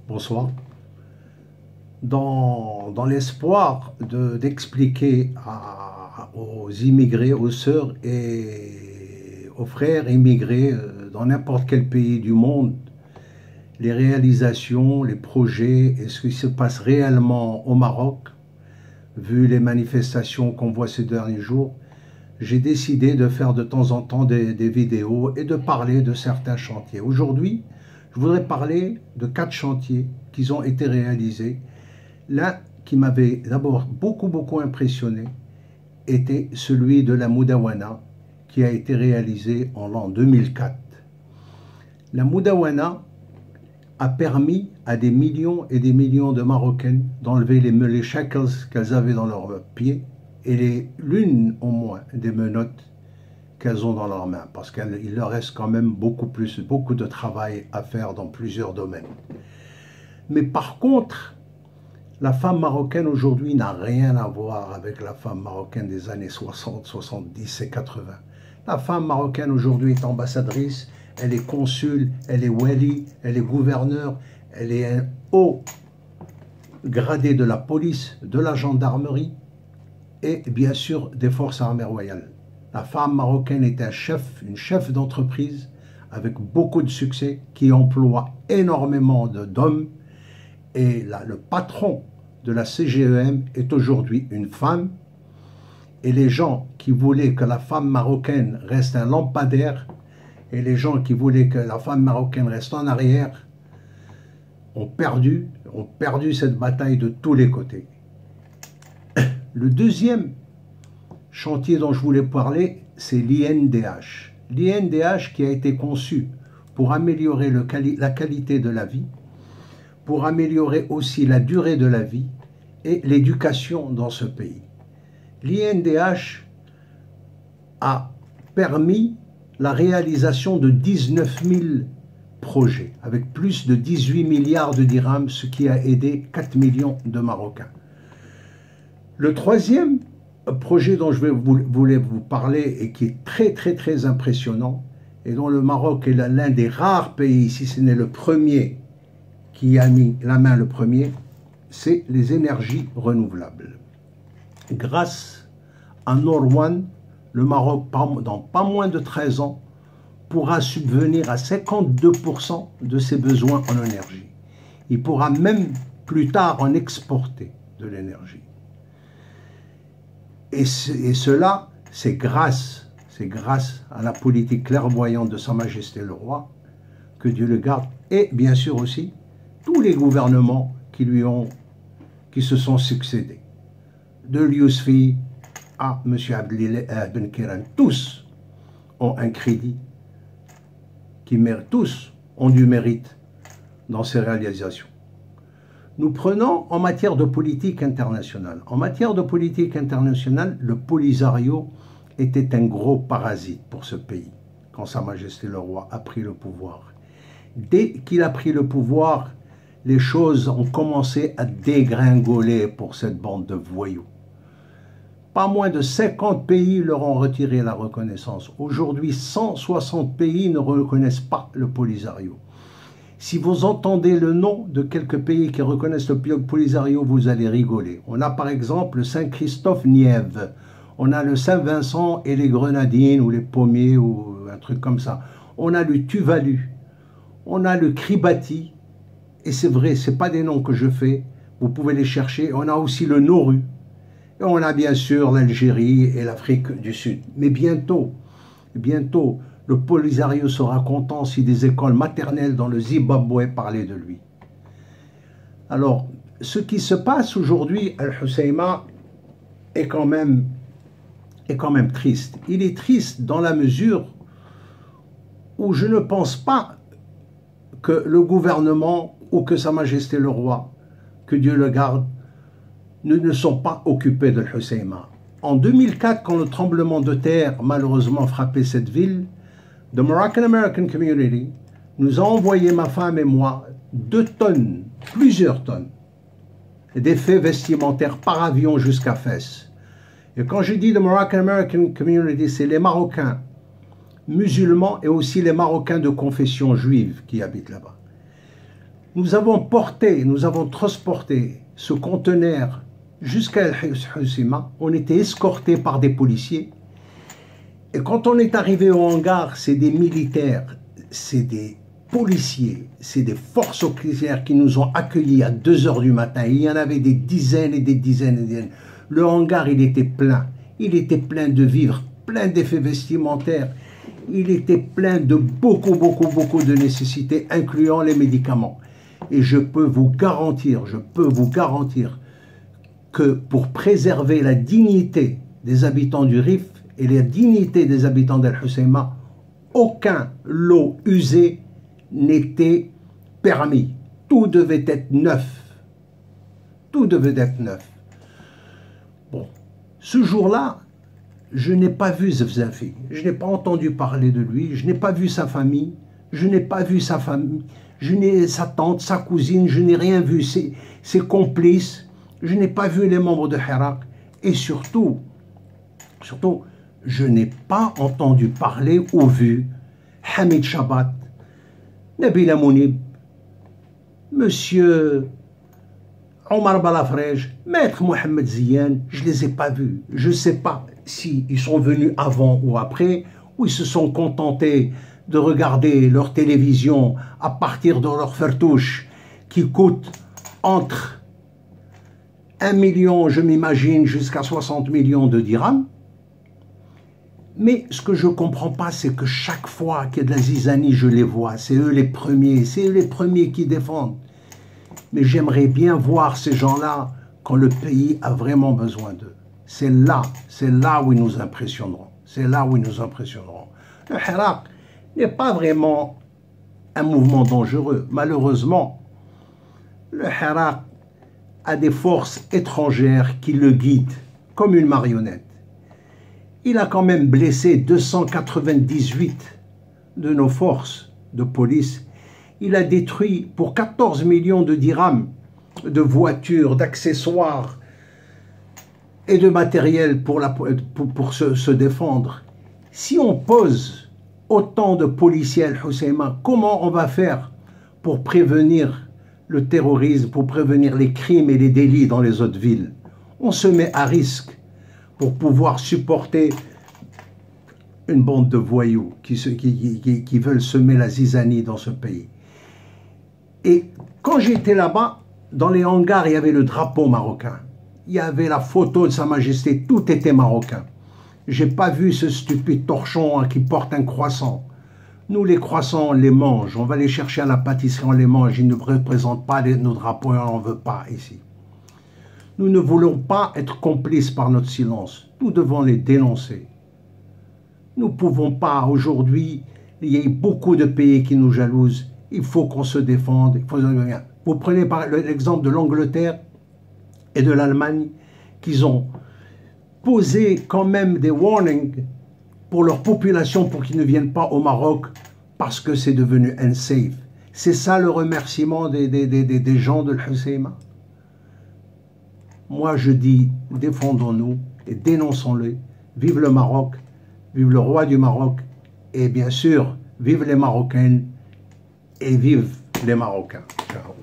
Bonsoir. Dans l'espoir d'expliquer aux immigrés, aux sœurs et aux frères immigrés dans n'importe quel pays du monde, les réalisations, les projets et ce qui se passe réellement au Maroc, vu les manifestations qu'on voit ces derniers jours, j'ai décidé de faire de temps en temps des vidéos et de parler de certains chantiers. Aujourd'hui, je voudrais parler de 4 chantiers qui ont été réalisés. L'un qui m'avait d'abord beaucoup impressionné était celui de la Moudawana qui a été réalisé en l'an 2004. La Moudawana a permis à des millions et des millions de Marocaines d'enlever les shackles qu'elles avaient dans leurs pieds et l'une au moins des menottes qu'elles ont dans leurs mains, parce qu'il leur reste quand même beaucoup de travail à faire dans plusieurs domaines. Mais par contre, la femme marocaine aujourd'hui n'a rien à voir avec la femme marocaine des années 60, 70 et 80. La femme marocaine aujourd'hui est ambassadrice, elle est consul, elle est wali, elle est gouverneur, elle est un haut gradé de la police, de la gendarmerie et bien sûr des forces armées royales. La femme marocaine est une chef d'entreprise avec beaucoup de succès qui emploie énormément d'hommes et le patron de la CGEM est aujourd'hui une femme et les gens qui voulaient que la femme marocaine reste un lampadaire et les gens qui voulaient que la femme marocaine reste en arrière ont perdu cette bataille de tous les côtés. Le deuxième chantier dont je voulais parler, c'est l'INDH. L'INDH qui a été conçu pour améliorer la qualité de la vie, pour améliorer aussi la durée de la vie et l'éducation dans ce pays. L'INDH a permis la réalisation de 19 000 projets, avec plus de 18 milliards de dirhams, ce qui a aidé 4 millions de Marocains. Le troisième projet dont je voulais vous parler et qui est très impressionnant, et dont le Maroc est l'un des rares pays, si ce n'est le premier, qui a mis la main le premier, c'est les énergies renouvelables. Grâce à Norwan, le Maroc, dans pas moins de 13 ans, pourra subvenir à 52% de ses besoins en énergie. Il pourra même plus tard en exporter de l'énergie. Et cela, c'est grâce à la politique clairvoyante de Sa Majesté le Roi, que Dieu le garde, et bien sûr aussi tous les gouvernements qui se sont succédés. De Yousfi à M. Abdelillah Ben Kiran, tous ont un crédit, tous ont du mérite dans ces réalisations. Nous prenons en matière de politique internationale. En matière de politique internationale, le Polisario était un gros parasite pour ce pays quand Sa Majesté le Roi a pris le pouvoir. Dès qu'il a pris le pouvoir, les choses ont commencé à dégringoler pour cette bande de voyous. Pas moins de 50 pays leur ont retiré la reconnaissance. Aujourd'hui, 160 pays ne reconnaissent pas le Polisario. Si vous entendez le nom de quelques pays qui reconnaissent le Polisario, vous allez rigoler. On a par exemple le Saint-Christophe-Nièvre, on a le Saint-Vincent et les Grenadines ou les Pommiers ou un truc comme ça. On a le Tuvalu, on a le Kiribati, et c'est vrai, ce n'est pas des noms que je fais, vous pouvez les chercher. On a aussi le Nauru, et on a bien sûr l'Algérie et l'Afrique du Sud. Mais bientôt, le Polisario sera content si des écoles maternelles dans le Zimbabwe parlaient de lui. Alors, ce qui se passe aujourd'hui, Al-Hoceima, est quand même triste. Il est triste dans la mesure où je ne pense pas que le gouvernement ou que Sa Majesté le Roi, que Dieu le garde, ne sont pas occupés de Al-Hoceima. En 2004, quand le tremblement de terre malheureusement frappait cette ville, The Moroccan American Community nous a envoyé, ma femme et moi, 2 tonnes, plusieurs tonnes, d'effets vestimentaires par avion jusqu'à Fès. Et quand je dis The Moroccan American Community, c'est les Marocains musulmans et aussi les Marocains de confession juive qui habitent là-bas. Nous avons transporté ce conteneur jusqu'à El Hoceima. On était escorté par des policiers. Et quand on est arrivé au hangar, c'est des militaires, c'est des policiers, c'est des forces auxiliaires qui nous ont accueillis à 2 h du matin. Il y en avait des dizaines et des dizaines et des dizaines. Le hangar, il était plein. Il était plein de vivres, plein d'effets vestimentaires. Il était plein de beaucoup de nécessités, incluant les médicaments. Et je peux vous garantir que pour préserver la dignité des habitants du Rif et la dignité des habitants d'El Hoceima, aucun lot usé n'était permis. Tout devait être neuf. Tout devait être neuf. Bon, ce jour-là, je n'ai pas vu Zefzafi. Je n'ai pas entendu parler de lui. Je n'ai pas vu sa famille. Je n'ai pas vu sa famille. Je n'ai sa tante, sa cousine. Je n'ai rien vu. Ses complices. Je n'ai pas vu les membres de Hirak. Et surtout, je n'ai pas entendu parler ou vu Hamid Chabat, Nabil Amounib, Monsieur Omar Balafrej, Maître Mohamed Ziyan. Je ne les ai pas vus. Je ne sais pas s'ils sont venus avant ou après, ou ils se sont contentés de regarder leur télévision à partir de leur fertouche qui coûte entre 1 million, je m'imagine, jusqu'à 60 millions de dirhams. Mais ce que je ne comprends pas, c'est que chaque fois qu'il y a de la zizanie, je les vois. C'est eux les premiers qui défendent. Mais j'aimerais bien voir ces gens-là quand le pays a vraiment besoin d'eux. C'est là où ils nous impressionneront. C'est là où ils nous impressionneront. Le Hirak n'est pas vraiment un mouvement dangereux. Malheureusement, le Hirak a des forces étrangères qui le guident comme une marionnette. Il a quand même blessé 298 de nos forces de police. Il a détruit pour 14 millions de dirhams de voitures, d'accessoires et de matériel pour se défendre. Si on pose autant de policiers à El Hoceima, comment on va faire pour prévenir le terrorisme, pour prévenir les crimes et les délits dans les autres villes? On se met à risque pour pouvoir supporter une bande de voyous qui veulent semer la zizanie dans ce pays. Et quand j'étais là-bas, dans les hangars, il y avait le drapeau marocain. Il y avait la photo de Sa Majesté, tout était marocain. Je n'ai pas vu ce stupide torchon qui porte un croissant. Nous, les croissants, on les mange. On va les chercher à la pâtisserie, on les mange. Ils ne représentent pas nos drapeaux et on n'en veut pas ici. Nous ne voulons pas être complices par notre silence. Nous devons les dénoncer. Nous ne pouvons pas, aujourd'hui, il y a beaucoup de pays qui nous jalousent. Il faut qu'on se défende. Vous prenez par l'exemple de l'Angleterre et de l'Allemagne, qui ont posé quand même des warnings pour leur population pour qu'ils ne viennent pas au Maroc parce que c'est devenu unsafe. C'est ça le remerciement des gens de l'Hoceima. Moi je dis, défendons-nous et dénonçons-le. Vive le Maroc, vive le roi du Maroc et bien sûr, vive les Marocaines et vive les Marocains. Ciao.